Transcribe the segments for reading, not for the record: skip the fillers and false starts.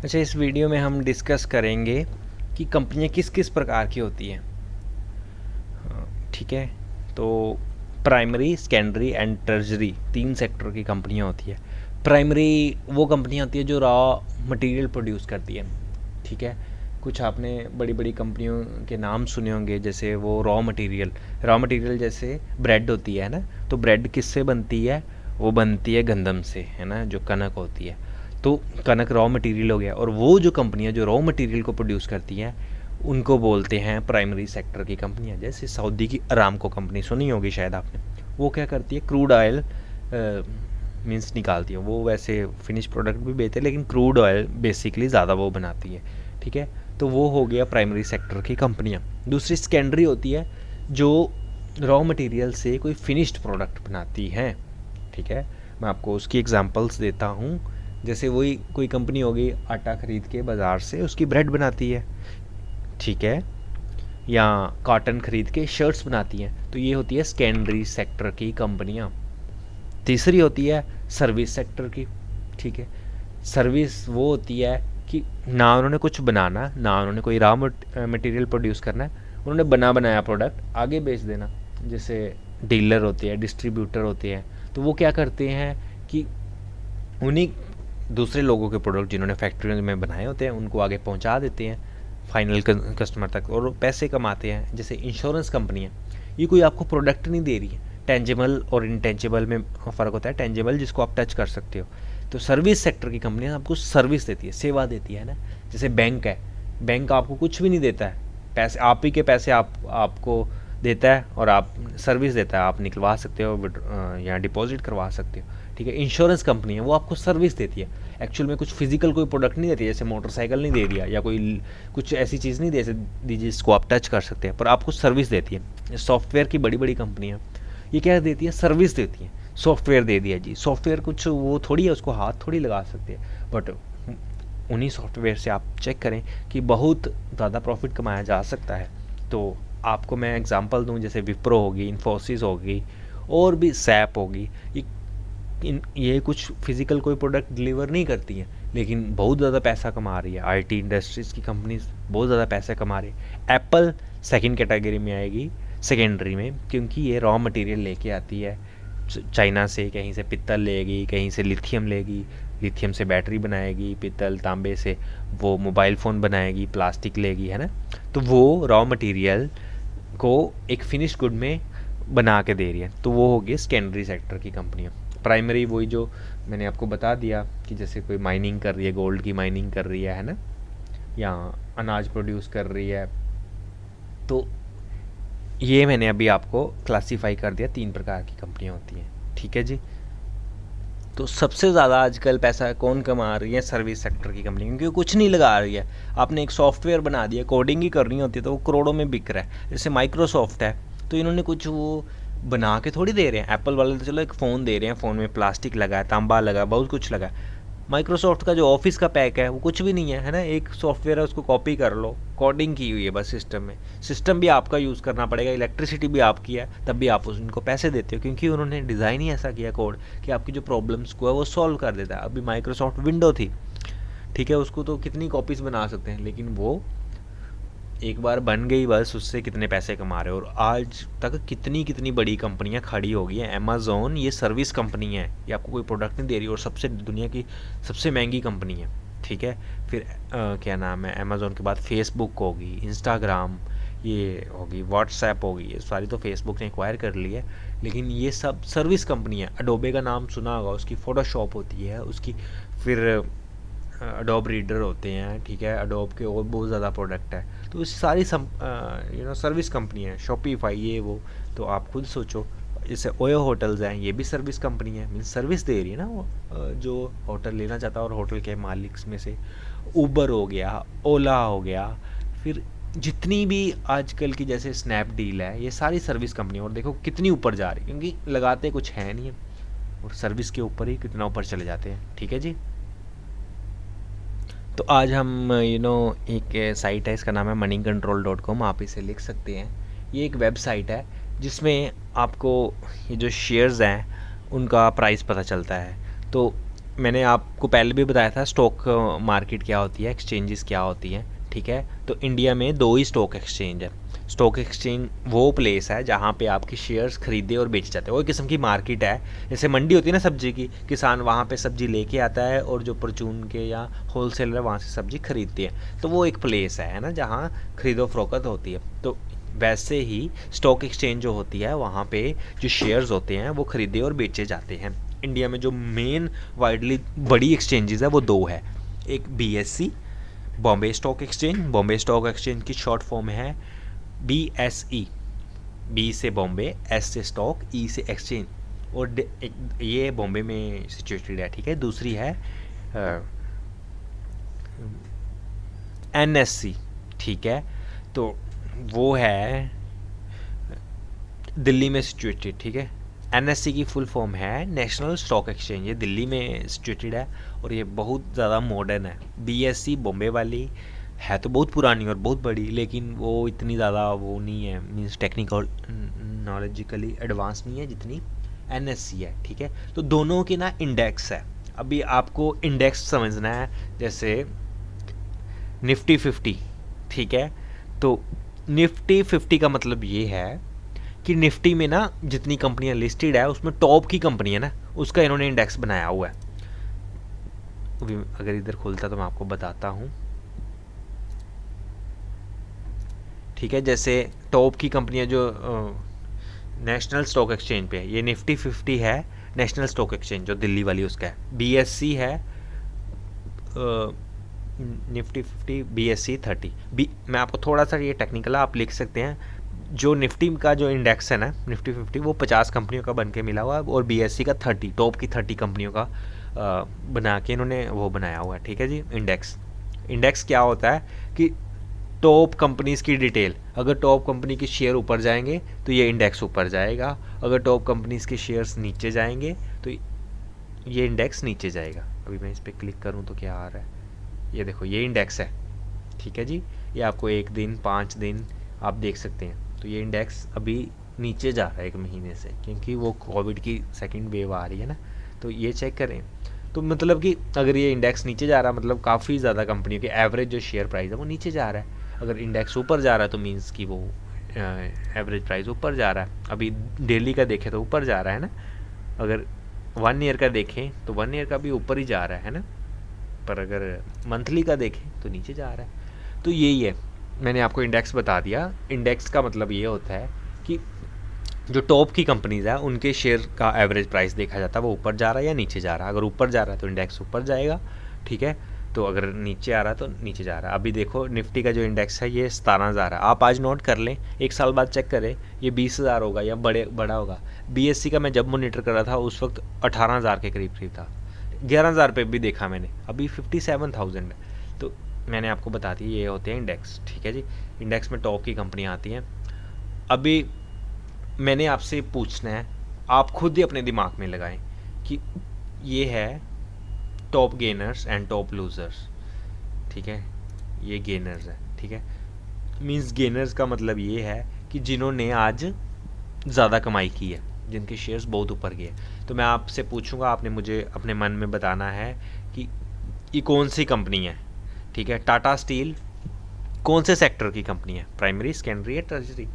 अच्छा, इस वीडियो में हम डिस्कस करेंगे कि कंपनियां किस किस प्रकार की होती हैं। ठीक है, तो प्राइमरी, सेकेंडरी एंड टर्जरी 3 सेक्टर की कंपनियां होती है। प्राइमरी वो कंपनियां होती है जो रॉ मटेरियल प्रोड्यूस करती है। ठीक है, कुछ आपने बड़ी बड़ी कंपनियों के नाम सुने होंगे, जैसे वो रॉ मटेरियल जैसे ब्रेड होती है ना, तो ब्रेड किससे बनती है? वो बनती है गंदम से, है ना, जो कनक होती है। तो कनक रॉ मटेरियल हो गया, और वो जो कंपनियां जो रॉ मटेरियल को प्रोड्यूस करती हैं उनको बोलते हैं प्राइमरी सेक्टर की कंपनियां। जैसे सऊदी की अरामको कंपनी सुनी होगी शायद आपने। वो क्या करती है? क्रूड ऑयल मीन्स निकालती है। वो वैसे फिनिश प्रोडक्ट भी बेचते हैं, लेकिन क्रूड ऑयल बेसिकली ज़्यादा वो बनाती है। ठीक है, तो वो हो गया प्राइमरी सेक्टर की कंपनियां। दूसरी सेकेंडरी होती है, जो रॉ मटेरियल से कोई फिनिश्ड प्रोडक्ट बनाती हैं। ठीक है, मैं आपको उसकी एग्जांपल्स देता हूँ। जैसे वही कोई कंपनी होगी, आटा खरीद के बाज़ार से उसकी ब्रेड बनाती है। ठीक है, या कॉटन खरीद के शर्ट्स बनाती हैं। तो ये होती है सेकेंडरी सेक्टर की कंपनियां। तीसरी होती है सर्विस सेक्टर की। ठीक है, सर्विस वो होती है कि ना उन्होंने कुछ बनाना, ना उन्होंने कोई रॉ मटेरियल प्रोड्यूस करना है, उन्होंने बना बनाया प्रोडक्ट आगे बेच देना। जैसे डीलर होते हैं, डिस्ट्रीब्यूटर होते हैं, तो वो क्या करते हैं कि उन्हीं दूसरे लोगों के प्रोडक्ट जिन्होंने फैक्ट्रियों में बनाए होते हैं उनको आगे पहुंचा देते हैं फाइनल कस्टमर तक, और पैसे कमाते हैं। जैसे इंश्योरेंस कंपनी है, ये कोई आपको प्रोडक्ट नहीं दे रही है। टेंजिबल और इंटेंजिबल में फ़र्क होता है। टेंजिबल जिसको आप टच कर सकते हो। तो सर्विस सेक्टर की कंपनियां आपको सर्विस देती है, सेवा देती है ना। जैसे बैंक है, बैंक आपको कुछ भी नहीं देता है, पैसे आप ही के पैसे आपको देता है, और आप सर्विस देता है, आप निकलवा सकते हो या डिपॉजिट करवा सकते हो। ठीक है, इंश्योरेंस कंपनी है, वो आपको सर्विस देती है। एक्चुअल में कुछ फिजिकल कोई प्रोडक्ट नहीं देती है, जैसे मोटरसाइकिल नहीं दे दिया, या कोई कुछ ऐसी चीज़ नहीं दे दी जिसको आप टच कर सकते हैं, पर आपको सर्विस देती है। सॉफ्टवेयर की बड़ी बड़ी कंपनियाँ ये क्या देती है? सर्विस देती है। सॉफ्टवेयर दे दिया जी, सॉफ्टवेयर कुछ वो थोड़ी है, उसको हाथ थोड़ी लगा सकते हैं, बट उन्हीं सॉफ्टवेयर से आप चेक करें कि बहुत ज़्यादा प्रॉफिट कमाया जा सकता है। तो आपको मैं एग्जांपल दूं, जैसे विप्रो होगी, इन्फोसिस होगी, और भी सैप होगी। ये कुछ फिजिकल कोई प्रोडक्ट डिलीवर नहीं करती हैं, लेकिन बहुत ज़्यादा पैसा कमा रही है। आईटी इंडस्ट्रीज़ की कंपनीज बहुत ज़्यादा पैसा कमा रही है। एप्पल सेकंड कैटेगरी में आएगी, सेकेंडरी में, क्योंकि ये रॉ मटेरियल लेके आती है चाइना से। कहीं से पित्तल लेगी, कहीं से लिथियम लेगी, लिथियम से बैटरी बनाएगी, पित्तल तांबे से वो मोबाइल फ़ोन बनाएगी, प्लास्टिक लेगी, है ना। तो वो रॉ मटेरियल को एक फिनिश गुड में बना के दे रही है। तो वो होगी सेकेंडरी सेक्टर की कंपनियाँ। प्राइमरी वही जो मैंने आपको बता दिया कि जैसे कोई माइनिंग कर रही है, गोल्ड की माइनिंग कर रही है ना, या अनाज प्रोड्यूस कर रही है। तो ये मैंने अभी आपको क्लासीफाई कर दिया, 3 प्रकार की कंपनियाँ होती हैं। ठीक है जी। तो सबसे ज़्यादा आजकल पैसा कौन कमा रही है? सर्विस सेक्टर की कंपनी, क्योंकि कुछ नहीं लगा रही है। आपने एक सॉफ्टवेयर बना दिया, कोडिंग ही करनी होती है, तो वो करोड़ों में बिक रहा है। जैसे माइक्रोसॉफ्ट है, तो इन्होंने कुछ वो बना के थोड़ी दे रहे हैं। एप्पल वाले तो चलो एक फ़ोन दे रहे हैं, फ़ोन में प्लास्टिक लगा है, तांबा लगा है, बहुत कुछ लगा है। माइक्रोसॉफ्ट का जो ऑफिस का पैक है वो कुछ भी नहीं है ना। एक सॉफ्टवेयर है, उसको कॉपी कर लो, कोडिंग की हुई है बस सिस्टम में। सिस्टम भी आपका यूज़ करना पड़ेगा, इलेक्ट्रिसिटी भी आपकी है, तब भी आप उनको पैसे देते हो, क्योंकि उन्होंने डिज़ाइन ही ऐसा किया कोड कि आपकी जो प्रॉब्लम्स को है वो सॉल्व कर देता है। अभी माइक्रोसॉफ्ट विंडो थी, ठीक है, उसको तो कितनी कॉपीज़ बना सकते हैं, लेकिन वो एक बार बन गई, बस उससे कितने पैसे कमा रहे हो। और आज तक कितनी कितनी बड़ी कंपनियां खड़ी हो गई हैं। अमेज़ॉन ये सर्विस कंपनी है, ये आपको कोई प्रोडक्ट नहीं दे रही, और सबसे दुनिया की सबसे महंगी कंपनी है। ठीक है, फिर क्या नाम है, अमेज़ॉन के बाद फेसबुक होगी, इंस्टाग्राम ये होगी, व्हाट्सएप होगी, ये सारी तो फेसबुक ने एक्वायर कर ली है, लेकिन ये सब सर्विस कंपनी है। अडोबे का नाम सुना होगा, उसकी फ़ोटोशॉप होती है उसकी, फिर अडोब रीडर होते हैं। ठीक है, अडोब के और बहुत ज़्यादा प्रोडक्ट है। तो ये सारी सर्विस कंपनी है। शॉपिफाई ये वो, तो आप खुद सोचो। जैसे ओयो होटल्स हैं, ये भी सर्विस कंपनी है, मीन्स सर्विस दे रही है ना वो, जो होटल लेना चाहता है और होटल के मालिक में से। उबर हो गया, ओला हो गया, फिर जितनी भी आजकल की जैसे स्नैपडील है, ये सारी सर्विस कंपनी है। और देखो कितनी ऊपर जा रही है, क्योंकि लगाते कुछ है नहीं है, और सर्विस के ऊपर ही कितना ऊपर चले जाते हैं। ठीक है जी। तो आज हम एक साइट है, इसका नाम है moneycontrol.com, आप इसे लिख सकते हैं। ये एक वेबसाइट है जिसमें आपको ये जो शेयर्स हैं उनका प्राइस पता चलता है। तो मैंने आपको पहले भी बताया था स्टॉक मार्केट क्या होती है, एक्सचेंजेस क्या होती हैं, ठीक है। तो इंडिया में 2 ही स्टॉक एक्सचेंज है। स्टॉक एक्सचेंज वो प्लेस है जहाँ पे आपके शेयर्स खरीदे और बेचे जाते हैं। वो एक किस्म की मार्केट है, जैसे मंडी होती है ना सब्जी की, किसान वहाँ पे सब्जी लेके आता है और जो परचून के या होलसेलर वहाँ से सब्जी खरीदते हैं। तो वो एक प्लेस है ना, जहाँ खरीदो फरोख्त होती है। तो वैसे ही स्टॉक एक्सचेंज जो होती है वहाँ पे जो शेयर्स होते हैं वो खरीदे और बेचे जाते हैं। इंडिया में जो मेन वाइडली बड़ी एक्सचेंजेस है वो 2 है। एक BSc, Bombay stock exchange. Bombay stock exchange की शॉर्ट फॉर्म है बीएसई। बी से बॉम्बे, एस से स्टॉक, ई से एक्सचेंज। और ये बॉम्बे में सिचुएटेड है, ठीक है। दूसरी है एनएससी, ठीक है। तो वो है दिल्ली में सिचुएटेड, ठीक है। एनएससी की फुल फॉर्म है नेशनल स्टॉक एक्सचेंज। ये दिल्ली में सिचुएटेड है और ये बहुत ज़्यादा मॉडर्न है। बीएससी बॉम्बे वाली है तो बहुत पुरानी और बहुत बड़ी, लेकिन वो इतनी ज़्यादा वो नहीं है, मीन्स टेक्निकल नॉलेजिकली एडवांस नहीं है जितनी एनएससी है, ठीक है। तो दोनों के ना इंडेक्स है। अभी आपको इंडेक्स समझना है, जैसे निफ्टी 50, ठीक है। तो निफ्टी 50 का मतलब ये है कि निफ्टी में ना जितनी कंपनियां लिस्टेड है उसमें टॉप की कंपनी है ना, उसका इन्होंने इंडेक्स बनाया हुआ है। अगर इधर खुलता तो मैं आपको बताता हूँ, ठीक है। जैसे टॉप की कंपनियां जो नेशनल स्टॉक एक्सचेंज पे है, ये निफ्टी 50 है नेशनल स्टॉक एक्सचेंज जो दिल्ली वाली, उसका है। बीएससी है निफ्टी 50, बीएससी 30 बी। मैं आपको थोड़ा सा ये टेक्निकल आप लिख सकते हैं। जो निफ्टी का जो इंडेक्स है ना, निफ्टी 50, वो 50 कंपनियों का बन के मिला हुआ है, और बीएससी का 30, टॉप की 30 कंपनियों का बना के इन्होंने वो बनाया हुआ है, ठीक है जी। इंडेक्स, इंडेक्स क्या होता है कि टॉप कंपनीज़ की डिटेल, अगर टॉप कंपनी के शेयर ऊपर जाएंगे तो ये इंडेक्स ऊपर जाएगा, अगर टॉप कंपनीज़ के शेयर्स नीचे जाएंगे तो ये इंडेक्स नीचे जाएगा। अभी मैं इस पर क्लिक करूँ तो क्या आ रहा है, ये देखो ये इंडेक्स है, ठीक है जी। ये आपको 1 दिन 5 दिन आप देख सकते हैं। तो ये इंडेक्स अभी नीचे जा रहा है 1 महीने से, क्योंकि वो कोविड की सेकंड वेव आ रही है ना। तो ये चेक करें, तो मतलब कि अगर ये इंडेक्स नीचे जा रहा है मतलब काफ़ी ज़्यादा कंपनियों के एवरेज जो शेयर प्राइस है वो नीचे जा रहा है। अगर इंडेक्स ऊपर जा रहा है तो मीन्स कि वो एवरेज प्राइस ऊपर जा रहा है। अभी डेली का देखें तो ऊपर जा रहा है ना, अगर 1 ईयर का देखें तो 1 ईयर का भी ऊपर ही जा रहा है ना, पर अगर मंथली का देखें तो नीचे जा रहा है। तो यही है, मैंने आपको इंडेक्स बता दिया। इंडेक्स का मतलब ये होता है कि जो टॉप की कंपनीज़ है उनके शेयर का एवरेज प्राइस देखा जाता है, वो ऊपर जा रहा है या नीचे जा रहा है। अगर ऊपर जा रहा है तो इंडेक्स ऊपर जाएगा, ठीक है। तो अगर नीचे आ रहा है तो नीचे जा रहा है। अभी देखो निफ्टी का जो इंडेक्स है ये 17,000 है। आप आज नोट कर लें, 1 साल बाद चेक करें ये 20,000 होगा या बड़ा होगा। बीएससी का मैं जब मॉनिटर कर रहा था उस वक्त 18,000 के करीब था, 11,000 पे भी देखा मैंने, अभी 57,000 है। तो मैंने आपको बता दी ये होते हैं इंडेक्स, ठीक है जी। इंडेक्स में टॉप की कंपनियाँ आती हैं। अभी मैंने आपसे पूछना है, आप खुद ही अपने दिमाग में लगाएं कि ये है top gainers and top losers, ठीक है। ये गेनर्स है, ठीक है। मींस गेनर्स का मतलब ये है कि जिन्होंने आज ज़्यादा कमाई की है, जिनके शेयर्स बहुत ऊपर गए। तो मैं आपसे पूछूंगा, आपने मुझे अपने मन में बताना है कि ये कौन सी कंपनी है, ठीक है। टाटा स्टील कौन से सेक्टर की कंपनी है, प्राइमरी, सेकेंडरी या टर्शरी?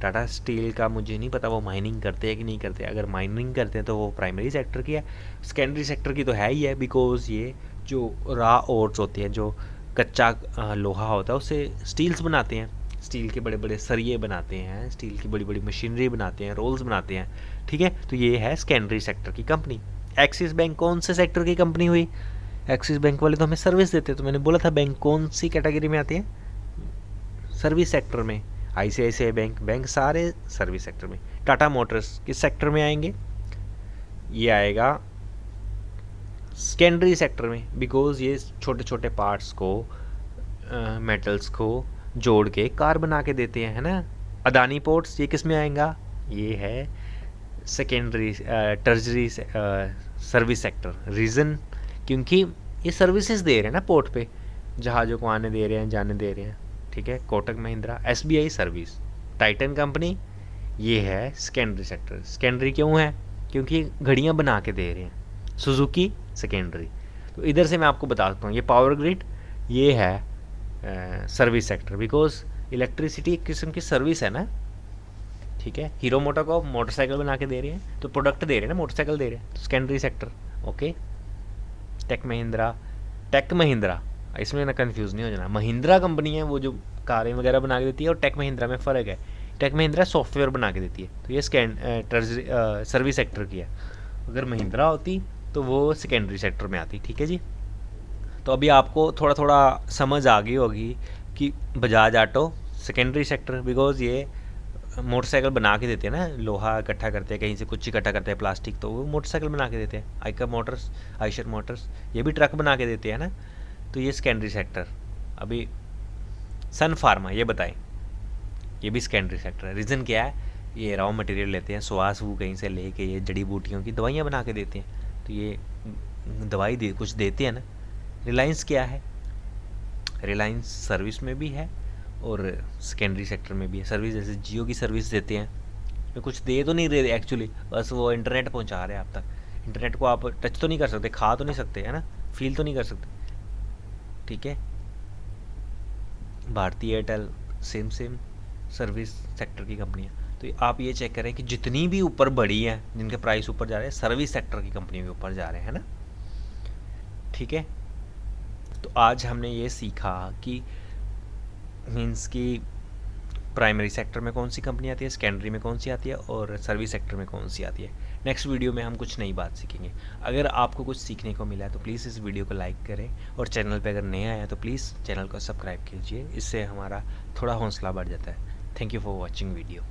टाटा स्टील का मुझे नहीं पता वो माइनिंग करते हैं कि नहीं करते। अगर माइनिंग करते हैं तो वो प्राइमरी सेक्टर की है। सेकेंडरी सेक्टर की तो है ही है, बिकॉज ये जो रॉ ओर्स होते हैं, जो कच्चा लोहा होता है उससे स्टील्स बनाते हैं, स्टील के बड़े बड़े सरिये बनाते हैं, स्टील की बड़ी बड़ी मशीनरी बनाते हैं, रोल्स बनाते हैं, ठीक है। तो ये है सेकेंडरी सेक्टर की कंपनी। एक्सिस बैंक कौन से सेक्टर की कंपनी हुई? एक्सिस बैंक वाले तो हमें सर्विस देते हैं। तो मैंने बोला था बैंक कौन सी कैटेगरी में आती है, सर्विस सेक्टर में। आईसीआईसीआई बैंक सारे सर्विस सेक्टर में। टाटा मोटर्स किस सेक्टर में आएंगे? ये आएगा सेकेंडरी सेक्टर में, बिकॉज ये छोटे छोटे पार्ट्स को, मेटल्स को जोड़ के कार बना के देते हैं, है ना। अदानी पोर्ट्स ये किस में आएगा? ये है सेकेंडरी टर्जरी सर्विस सेक्टर। रीज़न क्योंकि ये सर्विसेज दे रहे हैं ना पोर्ट पे, जहाज़ों को आने दे रहे हैं, जाने दे रहे हैं, ठीक है। Kotak Mahindra, SBI service, Titan company, ये है सेकेंडरी सेक्टर। सेकेंडरी क्यों है? क्योंकि घड़ियाँ बना के दे रहे हैं। Suzuki secondary. तो इधर से मैं आपको बता सकता हूँ ये पावर ग्रिड, ये है सर्विस सेक्टर, बिकॉज इलेक्ट्रिसिटी एक किस्म की सर्विस है ना, ठीक है। हीरो मोटर को मोटरसाइकिल बना के दे रहे हैं, तो प्रोडक्ट दे रहे हैं ना, मोटरसाइकिल दे रहे हैं, तो secondary sector. Okay. Tech Mahindra, इसमें ना कंफ्यूज नहीं हो जाना। महिंद्रा कंपनी है वो जो कारें वगैरह बना के देती है, और टेक महिंद्रा में फ़र्क है। टेक महिंद्रा सॉफ्टवेयर बना के देती है, तो ये सर्विस सेक्टर की है। अगर महिंद्रा होती तो वो सेकेंडरी सेक्टर में आती, ठीक है जी। तो अभी आपको थोड़ा थोड़ा समझ आ गई होगी कि Bajaj auto secondary sector, because ये मोटरसाइकिल बना के देते हैं ना, लोहा इकट्ठा करते हैं, कहीं से कुछ इकट्ठा करते हैं, प्लास्टिक, तो वो मोटरसाइकिल बना के देते हैं। आइशर मोटर्स ये भी ट्रक बना के देते हैं ना, तो ये सेकेंडरी सेक्टर। अभी सन फार्मा ये बताएं, ये भी सेकेंडरी सेक्टर है। रीज़न क्या है, ये रॉ मटेरियल लेते हैं, सुहास वो कहीं से लेके ये जड़ी बूटियों की दवाइयाँ बना के देते हैं, तो ये दवाई कुछ देते हैं ना। रिलायंस क्या है, रिलायंस सर्विस में भी है और सेकेंडरी सेक्टर में भी है। सर्विस जैसे जियो की सर्विस देते हैं, उसमें कुछ दे तो नहीं रहे एक्चुअली, बस वो इंटरनेट पहुंचा रहे हैं आप तक। इंटरनेट को आप टच तो नहीं कर सकते, खा तो नहीं सकते, है ना, फील तो नहीं कर सकते, ठीक है। Bharti Airtel same service sector की कंपनियाँ। तो आप ये चेक करें कि जितनी भी ऊपर बढ़ी हैं, जिनके प्राइस ऊपर जा रहे हैं, सर्विस सेक्टर की कंपनियों के ऊपर जा रहे हैं ना, ठीक है। तो आज हमने ये सीखा कि मीन्स कि प्राइमरी सेक्टर में कौन सी कंपनी आती है, सेकेंडरी में कौन सी आती है, और सर्विस सेक्टर में कौन सी आती है। नेक्स्ट वीडियो में हम कुछ नई बात सीखेंगे। अगर आपको कुछ सीखने को मिला है तो प्लीज़ इस वीडियो को लाइक करें, और चैनल पे अगर नए आए हैं तो प्लीज़ चैनल को सब्सक्राइब कीजिए, इससे हमारा थोड़ा हौसला बढ़ जाता है। Thank you for watching video.